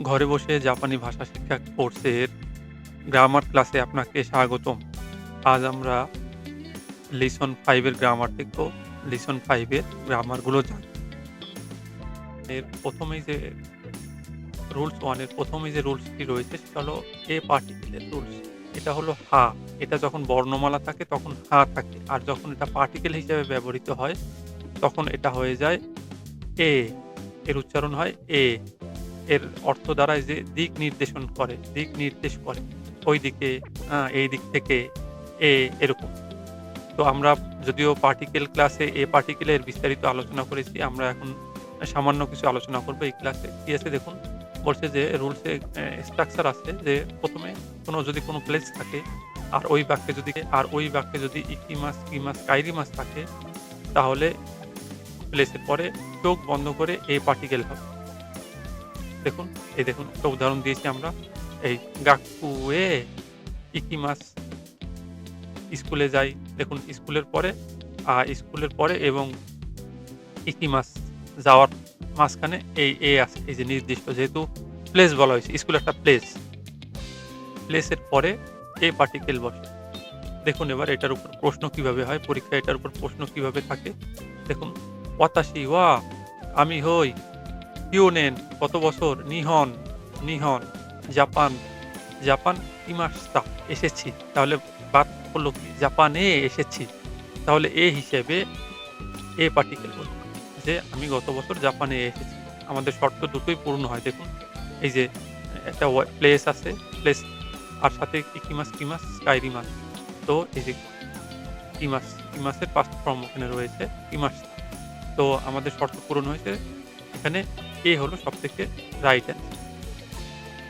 ঘরে বসে জাপানি ভাষা শিক্ষা কোর্সের গ্রামার ক্লাসে আপনাকে স্বাগতম। আজ আমরা লিসন 5 এর গ্রামার দেখব। লিসন 5 এর গ্রামারগুলো জানব। এর ১ম এই যে রুলস 1 এর ১ম এই যে রুলসটি রয়েছে সেটা হলো এ পার্টিকেলের রুলস। এটা হলো হা। এটা যখন বর্ণমালা থাকে তখন হা থাকে। আর যখন এটা পার্টিকেল হিসেবে ব্যবহৃত হয় তখন এটা হয়ে যায় এ। এর উচ্চারণ হয় এ। এর অর্থ দাঁড়ায় যে দিক নির্দেশন করে, দিক নির্দেশ করে। ওই দিকে, এই দিক থেকে এ এরকম। তো আমরা যদিও পার্টিকেল ক্লাসে এ পার্টিকেলের বিস্তারিত আলোচনা করেছি। আমরা এখন সামান্য কিছু আলোচনা করব এই ক্লাসে। কি আছে দেখুন, বলছে যে রুলসে স্ট্রাকচার আছে যে ১ম এ যদি কোনো প্লেস থাকে আর ওই বাক্যে যদি ইকিমাস, কিমাস, কাইরিমাস থাকে তাহলে প্লেসের পরে চোখ বন্ধ করে এ পার্টিকেল হবে। দেখুন, দেখুন একটা উদাহরণ দিয়েছি আমরা। এই গাক্কুয়ে ইকিমাস, স্কুলে যাই। দেখুন স্কুলের পরে এবং ইকিমাস যাওয়ার মাঝখানে এ আছে। এই যে নির্দিষ্ট যেহেতু প্লেস বলা হয়েছে, স্কুল একটা প্লেস। প্লেসের পরে এ পার্টিকেল বসে। দেখুন এবার এটার উপর প্রশ্ন কিভাবে হয়, পরীক্ষায় এটার উপর প্রশ্ন কিভাবে থাকে। দেখুন, ওয়াতাশি ওয়া আমি হই, কিউনেন কত বছর, নিহন নিহন, জাপান জাপান ইমাস্তা এসেছি। তাহলে বাদ পড়ল কি? জাপানে এসেছি। তাহলে এ হিসেবে এ পার্টিকেল বলব যে আমি গত বছর জাপানে এসেছি। আমাদের শর্ত দুটোই পূর্ণ হয়। দেখুন এই যে একটা প্লেস আছে, প্লেস আর সাথে ইকিমাস, কিমাস, কাইরিমাস। তো এই যে কিমাসের পাস্ট ফর্ম ওখানে রয়েছে কিমাস্তা। তো আমাদের শর্ত পূরণ হয়েছে। এখানে এ হলো সবথেকে রাইট অ্যান্সার।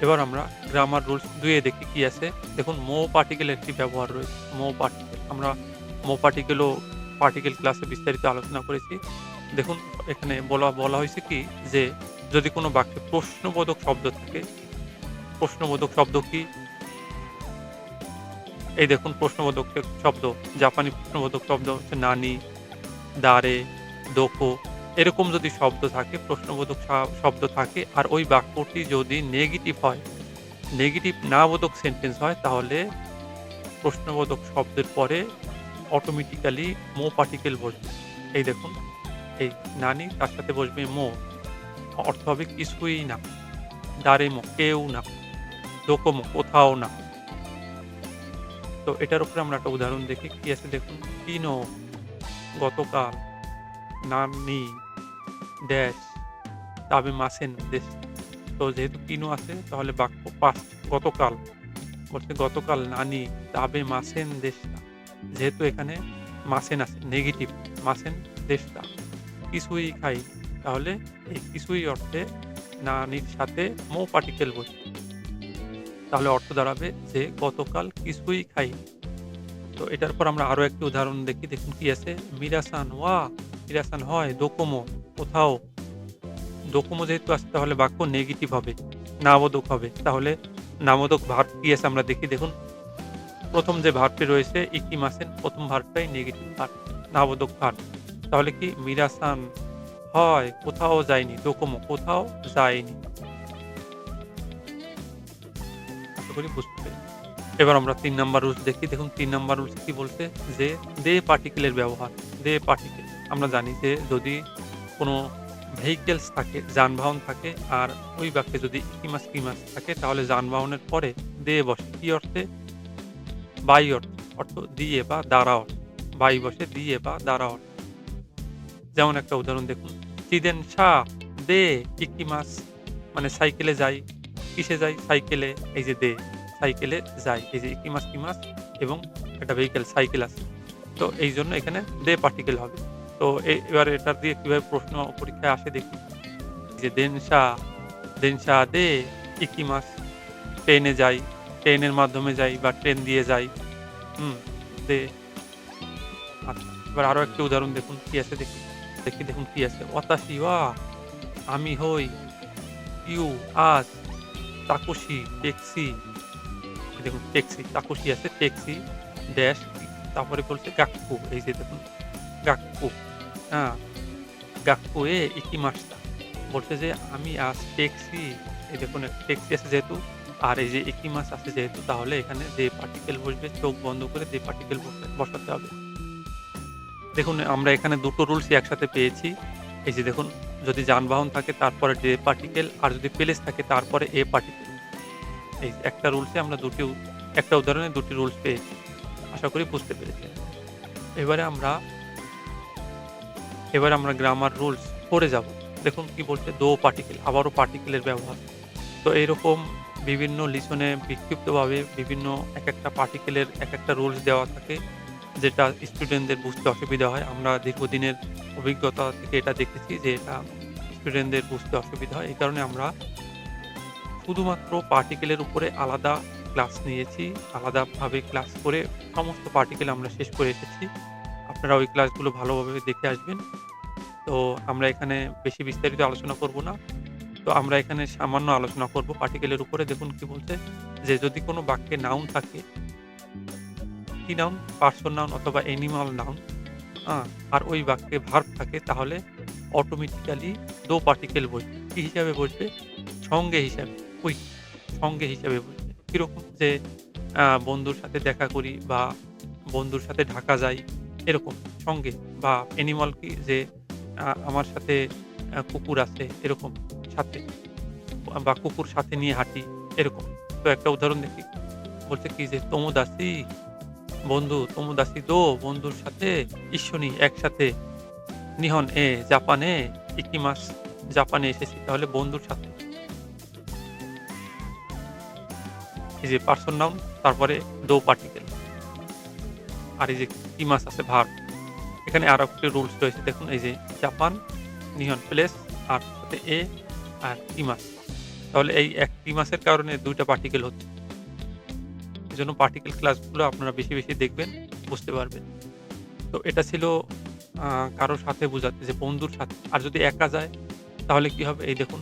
এবার আমরা গ্রামার রুলস ২ এ দেখি কি আছে। দেখুন পার্টিকেল একটি ব্যবহার রয়েছে। পার্টিকেল আমরা পার্টিকেল ক্লাসে বিস্তারিত আলোচনা করেছি। দেখুন এখানে বলা হয়েছে কি যে যদি কোনো বাক্যে প্রশ্নবোধক শব্দ থাকে, প্রশ্নবোধক শব্দ কি? এই দেখুন প্রশ্নবোধক শব্দ, জাপানি প্রশ্নবোধক শব্দ হচ্ছে নানি, দারে, দোকো। এরকম যদি শব্দ থাকে, প্রশ্নবোধক শব্দ থাকে আর ওই বাক্যটি যদি নেগেটিভ হয়, নেগেটিভ না বোধক সেন্টেন্স হয় তাহলে প্রশ্নবোধক শব্দের পরে অটোমেটিক্যালি পার্টিকেল বসবে। এই দেখুন, এই নানি তার সাথে বসবে অর্থ হবে কিছুই না। দারেমো কেউ না। দোকোমো কোথাও না। তো এটার উপরে আমরা একটা উদাহরণ দেখি। কি আছে দেখুন, কিনো গতকাল, নানি ড্যাশ তাবে মাসেন দেশ। তো যেহেতু কিনো আছে তাহলে বাক্য পাস্ট, গতকাল। বলছে গতকাল নানি তাবে মাসেন দেশটা। যেহেতু এখানে মাসেন আছে নেগেটিভ, মাসেন দেশটা কিছুই খাই। তাহলে এই কিছুই অর্থে নানির সাথে পার্টিকেল বসে। তাহলে অর্থ দাঁড়াবে যে গতকাল কিছুই খাইনি। তো এটার পর আমরা আরো একটি উদাহরণ দেখি। দেখুন কি আছে, মিরাসান ওয়া মিরাসান হয়, দোকোমো কোথাও। দোকোমো যেহেতু আছে তাহলে বাক্য নেগেটিভ হবে, নাবোধক হবে। তাহলে নাবোধক ভার্ব কি আছে আমরা দেখি। দেখুন ১ম যে ভার্বটি রয়েছে ইকিমাসেন, ১ম ভার্বটাই নেগেটিভ ভার্ব, নাবোধক ভার্ব। তাহলে কি মিরাসান হয় কোথাও যায়নি, দোকোমো কোথাও যায়নি। আশা করি বুঝতে পেরেছি। এবার আমরা ৩ নাম্বার রুলস দেখি। দেখুন ৩ নাম্বার রুলস কি বলছে যে দে পার্টিকেলের ব্যবহার। দে পার্টিকেল আমরা জানি যে যদি কোনো ভেহিকলস থাকে, যানবাহন থাকে আর ওই বাক্যে যদি ইকিমাস, কিমাস থাকে তাহলে যানবাহনের পরে দে বসে। কি অর্থে? বাই অর্থে, দিয়ে বা দ্বারা অর্থে। বাই বসে দিয়ে বা দ্বারা অর্থে। যেমন একটা উদাহরণ দেখুন, চিদেনশা দে ইকিমাস মানে সাইকেলে যাই। কিসে যাই? সাইকেলে। এই যে দে, সাইকেলে যাই। এই যে ইকিমাস, কিমাস এবং একটা ভেহিকল সাইকেল আছে। তো এইজন্য এখানে দে পার্টিকেল হবে। তো এবার এটা দিয়ে কিভাবে প্রশ্ন পরীক্ষায় আসে দেখি। যে দেনশা দে ইকিমাস ট্রেনে যাই, ট্রেনের মাধ্যমে যাই বা ট্রেন দিয়ে যাই। হুম, দে। আচ্ছা, এবার আরো একটি উদাহরণ দেখুন কি আছে দেখুন কি আছে। ওয়াতাশি ওয়া আমি হই, ইউ আজ, তাকুশি ট্যাক্সি। দেখুন ট্যাক্সি, তাকুশি আছে ট্যাক্সি ড্যাশ তারপরে বলছে গাক্কু। এই যে দেখুন গাক্কু, হ্যাঁ, গাক্কু এ ইকিমাস্তা। বলছে যে আমি আজ ট্যাক্সি এই দেখুন টেক্সি আছে যেহেতু আর এই যে একই মাছ আছে যেহেতু তাহলে এখানে যে পার্টিকেল বসবে চোখ বন্ধ করে যে পার্টিকেল বসাতে হবে। দেখুন আমরা এখানে দুটো রুলসই একসাথে পেয়েছি। এই যে দেখুন যদি যানবাহন থাকে তারপরে যে পার্টিকেল আর যদি প্লেস থাকে তারপরে এ পার্টিকেল। এই একটা রুলসে আমরা একটা উদাহরণে ২ টি রুলস পেয়েছি। আশা করি বুঝতে পেরেছেন। এবারে আমরা গ্রামার রুলস 4 এ যাব। দেখুন কি বলছে দো পার্টিকেল আবারও পার্টিকেলের ব্যবহার। তো এইরকম বিভিন্ন লিসনে বিক্ষিপ্তভাবে বিভিন্ন একেকটা পার্টিকেলের একেকটা রুলস দেওয়া থাকে যেটা স্টুডেন্টদের বুঝতে অসুবিধা হয়। আমরা দীর্ঘদিনের অভিজ্ঞতা থেকে এটা দেখেছি যে এটা স্টুডেন্টদের বুঝতে অসুবিধা হয়। এই কারণে আমরা শুধুমাত্র পার্টিকেলের উপরে আলাদা ক্লাস নিয়েছি। আলাদাভাবে ক্লাস করে সমস্ত পার্টিকেল আমরা শেষ করে এসেছি। আপনারা ওই ক্লাসগুলো ভালোভাবে দেখে আসবেন। তো আমরা এখানে বেশি বিস্তারিত আলোচনা করব না। তো আমরা এখানে সামান্য আলোচনা করব পার্টিকেলের উপরে। দেখুন কি বলছে যে যদি কোনো বাক্যে নাউন থাকে, কি নাউন? পারসন নাউন অথবা অ্যানিমাল নাউন, আর ওই বাক্যে ভার্ব থাকে তাহলে অটোমেটিক্যালি দো পার্টিকেল বসবে। কি হিসাবে বসবে? সঙ্গে হিসাবে, উইথ সঙ্গে হিসাবে বসবে। কিরকম? যে বন্ধুর সাথে দেখা করি বা বন্ধুর সাথে ঢাকা যাই এরকম সঙ্গে বা অ্যানিমাল কি যে আমার সাথে কুকুর আছে এরকম সাথে বা কুকুর সাথে নিয়ে হাঁটি এরকম। তো একটা উদাহরণ দেখি। বলছে কি যে তোমোদাসি বন্ধু তোমোদাসি দো বন্ধুর সাথে ইসোনি একসাথে নিহন জাপানে ইকিমাস জাপানে এসেছি তাহলে বন্ধুর সাথে। এই যে পারসন নাউন তারপরে দো পার্টিকেল আর এই যে কিমাস আছে ভার্ব। এখানে আরো একটি রুলস রয়েছে দেখুন এই যে জাপান, নিহন প্লেস আর সাথে আর ইমাস। তাহলে এই এক ইমাসের কারণে ২ টা পার্টিকেল হচ্ছে। এজন্য পার্টিকেল ক্লাসগুলো আপনারা বেশি, বেশি দেখবেন, বুঝতে পারবেন। তো এটা ছিল কারো সাথে বোঝাতে যে বন্ধুর সাথে। আর যদি একা যায় তাহলে কি হবে? এই দেখুন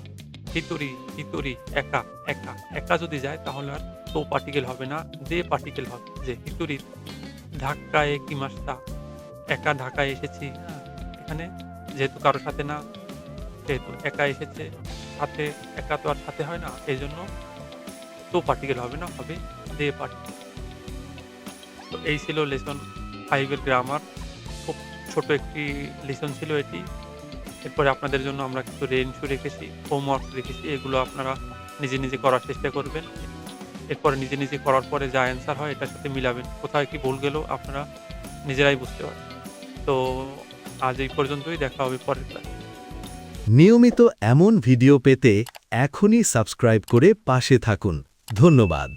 হিতুরি, হিতুরি একা, একা, একা যদি যায় তাহলে আর তো পার্টিকেল হবে না, দে পার্টিকেল হবে। যে হিতুরি ঢাকায় কিমাসটা একা ঢাকায় এসেছি। এখানে যেহেতু কারো সাথে না সেহেতু একা এসেছে, সাথে একা তো আর সাথে হয় না। এজন্য তো পার্টিকেল হবে না, হবে দে পার্টিকেল। তো এই ছিল লেসন 5 এর গ্রামার। খুব ছোট একটি লেসন ছিল এটি। এরপরে আপনাদের জন্য আমরা কিছু রেঞ্জও রেখেছি, হোমওয়ার্ক রেখেছি। এগুলো আপনারা নিজে, নিজে করার চেষ্টা করবেন। এরপরে নিজে, নিজে করার পরে যা অ্যান্সার হয় এটার সাথে মিলাবেন। কোথায় কি ভুল গেল আপনারা নিজেরাই বুঝতে পারবেন। তো আজ এই পর্যন্তই, দেখা হবে পরের ক্লাসে। নিয়মিত এমন ভিডিও পেতে এখনই সাবস্ক্রাইব করে পাশে থাকুন। ধন্যবাদ।